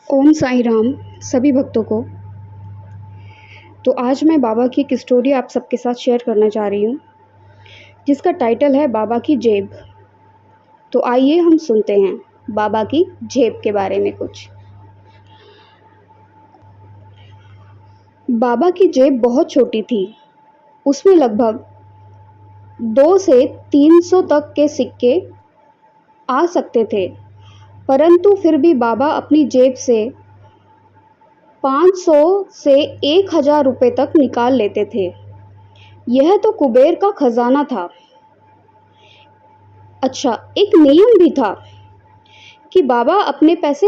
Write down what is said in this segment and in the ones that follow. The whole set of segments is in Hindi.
ओम साईं राम सभी भक्तों को। तो आज मैं बाबा की एक स्टोरी आप सबके साथ शेयर करना चाह रही हूँ, जिसका टाइटल है बाबा की जेब। तो आइए हम सुनते हैं बाबा की जेब के बारे में कुछ। बाबा की जेब बहुत छोटी थी। उसमें लगभग 2 से 300 तक के सिक्के आ सकते थे, परंतु फिर भी बाबा अपनी जेब से 500 से 1000 रुपये तक निकाल लेते थे। यह तो कुबेर का खजाना था। अच्छा, एक नियम भी था कि बाबा अपने पैसे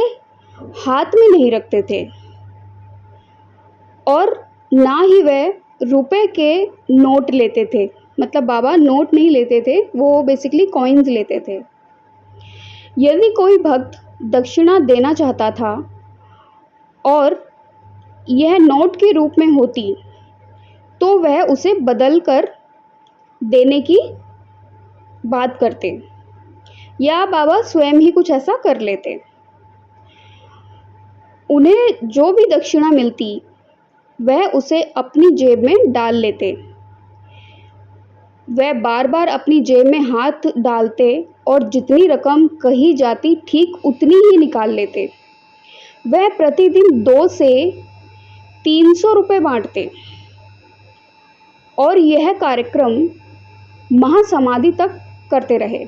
हाथ में नहीं रखते थे और ना ही वह रुपए के नोट लेते थे। मतलब बाबा नोट नहीं लेते थे, वो बेसिकली कॉइन्स लेते थे। यदि कोई भक्त दक्षिणा देना चाहता था और यह नोट के रूप में होती, तो वह उसे बदल कर देने की बात करते या बाबा स्वयं ही कुछ ऐसा कर लेते। उन्हें जो भी दक्षिणा मिलती वह उसे अपनी जेब में डाल लेते। वह बार बार अपनी जेब में हाथ डालते और जितनी रकम कही जाती ठीक उतनी ही निकाल लेते। वह प्रतिदिन 2 से 300 रुपये बांटते और यह कार्यक्रम महासमाधि तक करते रहे।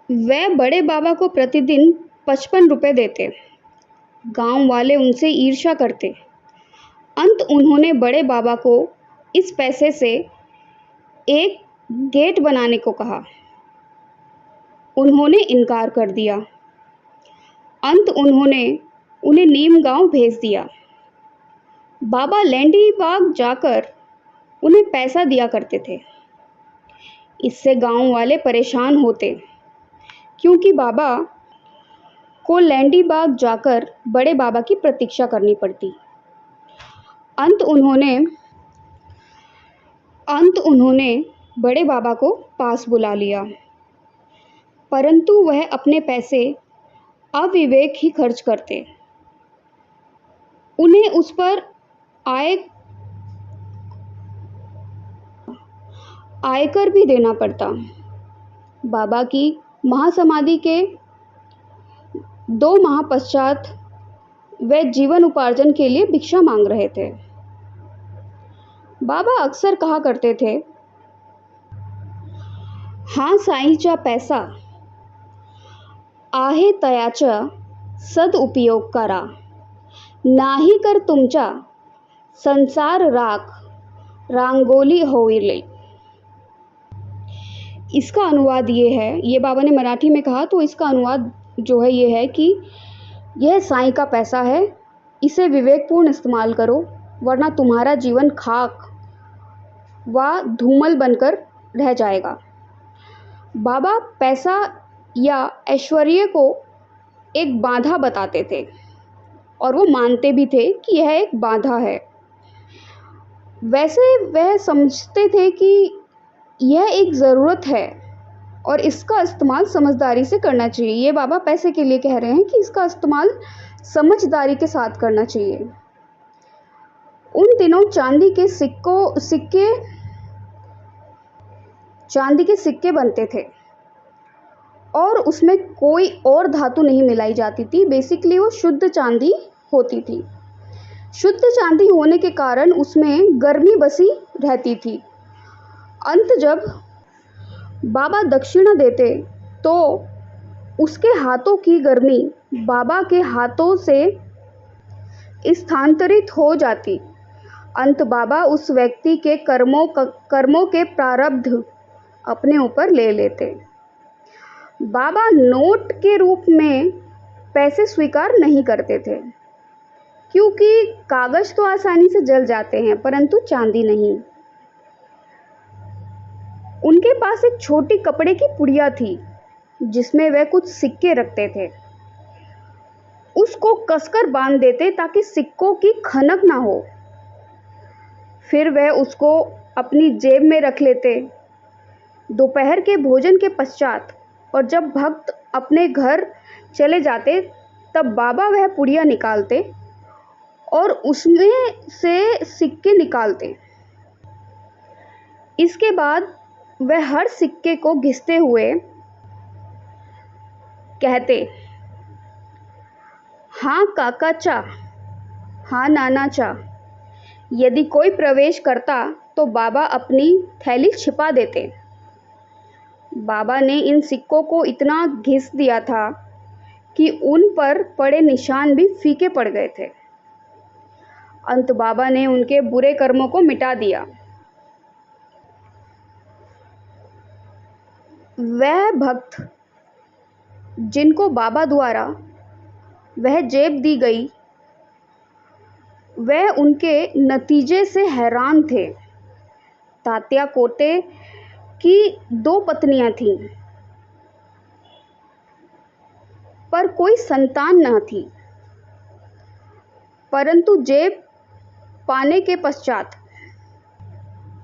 वह बड़े बाबा को प्रतिदिन 55 रुपये देते। गांव वाले उनसे ईर्ष्या करते। अंत उन्होंने बड़े बाबा को इस पैसे से एक गेट बनाने को कहा। उन्होंने इनकार कर दिया। अंत उन्होंने उन्हें नीम गांव भेज दिया। बाबा लैंडी बाग जाकर उन्हें पैसा दिया करते थे। इससे गांव वाले परेशान होते, क्योंकि बाबा को लैंडी बाग जाकर बड़े बाबा की प्रतीक्षा करनी पड़ती। अंत उन्होंने बड़े बाबा को पास बुला लिया, परंतु वह अपने पैसे अविवेक ही खर्च करते। उन्हें उस पर आयकर भी देना पड़ता। बाबा की महासमाधि के 2 माह पश्चात वे जीवन उपार्जन के लिए भिक्षा मांग रहे थे। बाबा अक्सर कहा करते थे, हाँ साईंचा पैसा आहे तयाचा सदउपयोग करा, नाही कर तुमचा संसार राख रांगोली होइले। इसका अनुवाद ये है, ये बाबा ने मराठी में कहा, तो इसका अनुवाद जो है ये है कि यह साईं का पैसा है, इसे विवेकपूर्ण इस्तेमाल करो, वरना तुम्हारा जीवन खाक व धूमल बनकर रह जाएगा। बाबा पैसा या ऐश्वर्य को एक बाधा बताते थे और वो मानते भी थे कि यह एक बाधा है। वैसे वह समझते थे कि यह एक ज़रूरत है और इसका इस्तेमाल समझदारी से करना चाहिए। ये बाबा पैसे के लिए कह रहे हैं कि इसका इस्तेमाल समझदारी के साथ करना चाहिए। उन दिनों चांदी के सिक्के बनते थे और उसमें कोई और धातु नहीं मिलाई जाती थी। बेसिकली वो शुद्ध चांदी होती थी। शुद्ध चांदी होने के कारण उसमें गर्मी बसी रहती थी। अंत जब बाबा दक्षिणा देते तो उसके हाथों की गर्मी बाबा के हाथों से स्थानांतरित हो जाती। अंत बाबा उस व्यक्ति के कर्मों के प्रारब्ध अपने ऊपर ले लेते। बाबा नोट के रूप में पैसे स्वीकार नहीं करते थे, क्योंकि कागज तो आसानी से जल जाते हैं, परंतु चांदी नहीं। उनके पास एक छोटी कपड़े की पुड़िया थी, जिसमें वे कुछ सिक्के रखते थे। उसको कसकर बांध देते ताकि सिक्कों की खनक ना हो। फिर वह उसको अपनी जेब में रख लेते दोपहर के भोजन के पश्चात और जब भक्त अपने घर चले जाते तब बाबा वह पुड़िया निकालते और उसमें से सिक्के निकालते। इसके बाद वह हर सिक्के को घिसते हुए कहते, हाँ काका चा, हाँ नाना चा। यदि कोई प्रवेश करता तो बाबा अपनी थैली छिपा देते। बाबा ने इन सिक्कों को इतना घिस दिया था कि उन पर पड़े निशान भी फीके पड़ गए थे। अंत बाबा ने उनके बुरे कर्मों को मिटा दिया। वह भक्त जिनको बाबा द्वारा वह जेब दी गई, वह उनके नतीजे से हैरान थे। तात्या कोटे की 2 पत्नियां थीं, पर कोई संतान न थी। परंतु जेब पाने के पश्चात,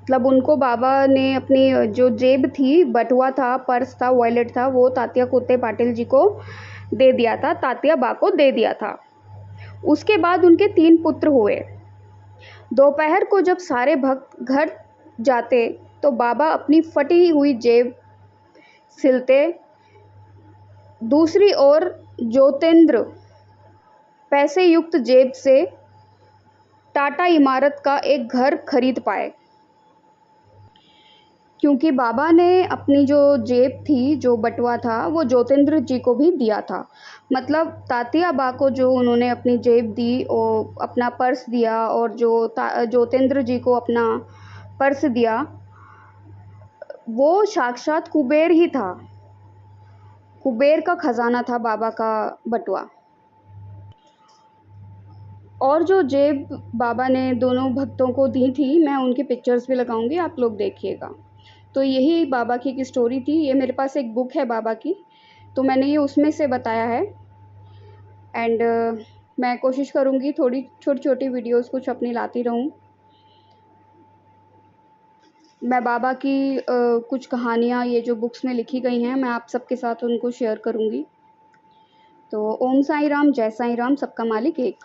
मतलब उनको बाबा ने अपनी जो जेब थी, बटुआ था, पर्स था, वॉलेट था, वो तात्या कोते पाटिल जी को दे दिया था, तात्या बा को दे दिया था। उसके बाद उनके 3 पुत्र हुए। दोपहर को जब सारे भक्त घर जाते तो बाबा अपनी फटी हुई जेब सिलते। दूसरी ओर ज्योतेंद्र पैसे युक्त जेब से टाटा इमारत का एक घर खरीद पाए, क्योंकि बाबा ने अपनी जो जेब थी, जो बटुआ था, वो ज्योतेंद्र जी को भी दिया था। मतलब तात्या बा को जो उन्होंने अपनी जेब दी और अपना पर्स दिया, और जो ज्योतेंद्र जी को अपना पर्स दिया, वो साक्षात कुबेर ही था। कुबेर का खजाना था बाबा का बटुआ। और जो जेब बाबा ने दोनों भक्तों को दी थी, मैं उनकी पिक्चर्स भी लगाऊंगी, आप लोग देखिएगा। तो यही बाबा की एक स्टोरी थी। ये मेरे पास एक बुक है बाबा की, तो मैंने ये उसमें से बताया है। एंड मैं कोशिश करूँगी थोड़ी छोटी छोटी वीडियोस कुछ अपनी लाती रहूँ। मैं बाबा की कुछ कहानियाँ, ये जो बुक्स में लिखी गई हैं, मैं आप सबके साथ उनको शेयर करूँगी। तो ओम साईं राम, जय साईं राम, सबका मालिक एक।